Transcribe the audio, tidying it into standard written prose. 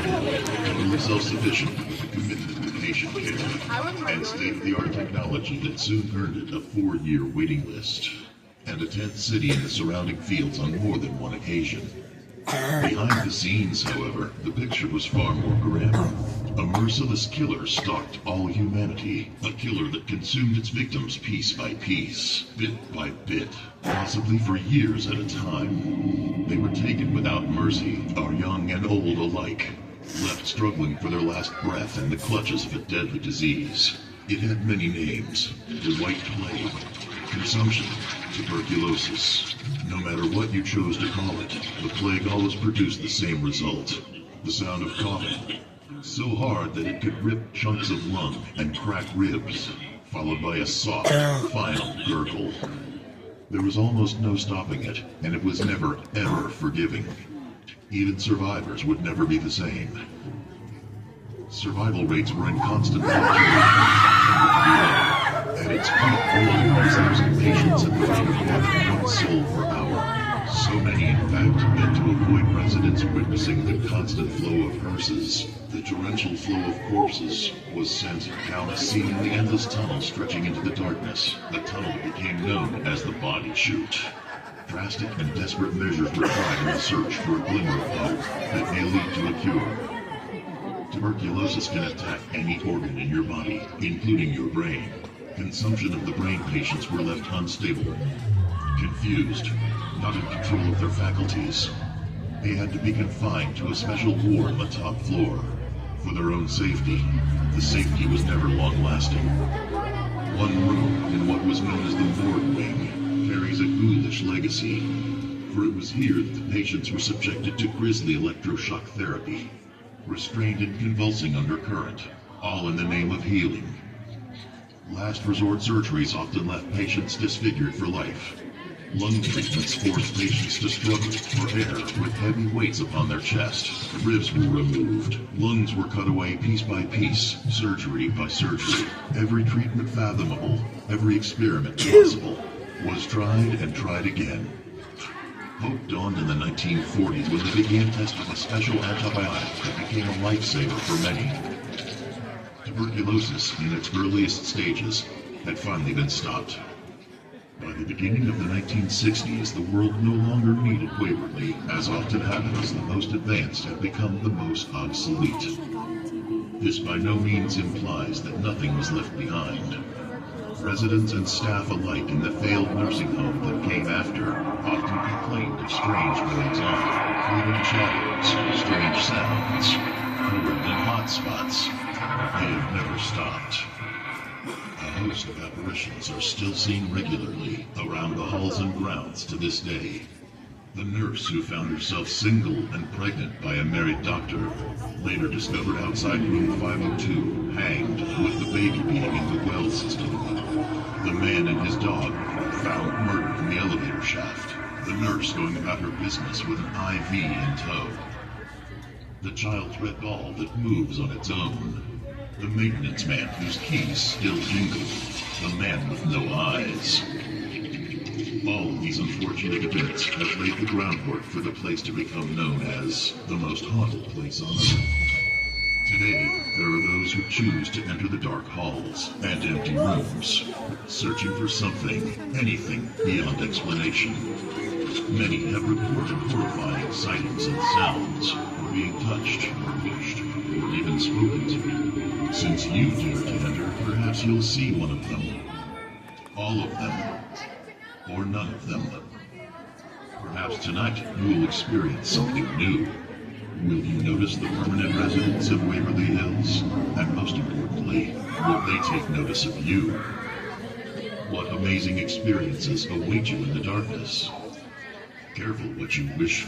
totally self-sufficient with a commitment to patient care, and state-of-the-art technology that soon earned it a 4-year waiting list, and a tent city in the surrounding fields on more than one occasion. Behind the scenes, however, the picture was far more grim. A merciless killer stalked all humanity, a killer that consumed its victims piece by piece, bit by bit, possibly for years at a time. They were taken without mercy, our young and old alike, left struggling for their last breath in the clutches of a deadly disease. It had many names: the White Plague, consumption, tuberculosis. No matter what you chose to call it, the plague always produced the same result: the sound of coughing, so hard that it could rip chunks of lung and crack ribs, followed by a soft, final gurgle. There was almost no stopping it, and it was never, ever forgiving. Even survivors would never be the same. Survival rates were in constant fluctuation. At its peak, only 1,000 patients at the rate of more than 1 soul per hour. So many, in fact, that to avoid residents witnessing the constant flow of hearses, the torrential flow of corpses was sent down a seemingly endless tunnel stretching into the darkness, a tunnel that became known as the Body Chute. Drastic and desperate measures were tried in the search for a glimmer of hope that may lead to a cure. Tuberculosis can attack any organ in your body, including your brain. Consumption of the brain patients were left unstable, confused, not in control of their faculties. They had to be confined to a special ward on the top floor. For their own safety, the safety was never long-lasting. One room in what was known as the morgue wing carries a ghoulish legacy, for it was here that the patients were subjected to grisly electroshock therapy, restrained and convulsing under current, all in the name of healing. Last resort surgeries often left patients disfigured for life. Lung treatments forced patients to struggle for air with heavy weights upon their chest. Ribs were removed. Lungs were cut away piece by piece, surgery by surgery. Every treatment fathomable, every experiment possible, was tried and tried again. Hope dawned in the 1940s when they began testing a special antibiotic that became a lifesaver for many. Tuberculosis, in its earliest stages, had finally been stopped. By the beginning of the 1960s, the world no longer needed Waverly. As often happens, the most advanced have become the most obsolete. This by no means implies that nothing was left behind. Residents and staff alike in the failed nursing home that came after often complained of strange goings-on, fleeting shadows, strange sounds, and hot spots. They have never stopped. A host of apparitions are still seen regularly around the halls and grounds to this day. The nurse who found herself single and pregnant by a married doctor, later discovered outside room 502, hanged with the baby being in the well system. The man and his dog found murdered in the elevator shaft. The nurse going about her business with an IV in tow. The child's red ball that moves on its own. The maintenance man whose keys still jingle. The man with no eyes. All of these unfortunate events have laid the groundwork for the place to become known as the most haunted place on earth. Today, there are those who choose to enter the dark halls and empty rooms, searching for something, anything beyond explanation. Many have reported horrifying sightings and sounds, or being touched, or wished, or even spoken to. Since you dare to enter, perhaps you'll see one of them. All of them. Or none of them. Perhaps tonight you will experience something new. Will you notice the permanent residents of Waverly Hills? And most importantly, will they take notice of you? What amazing experiences await you in the darkness? Careful what you wish for.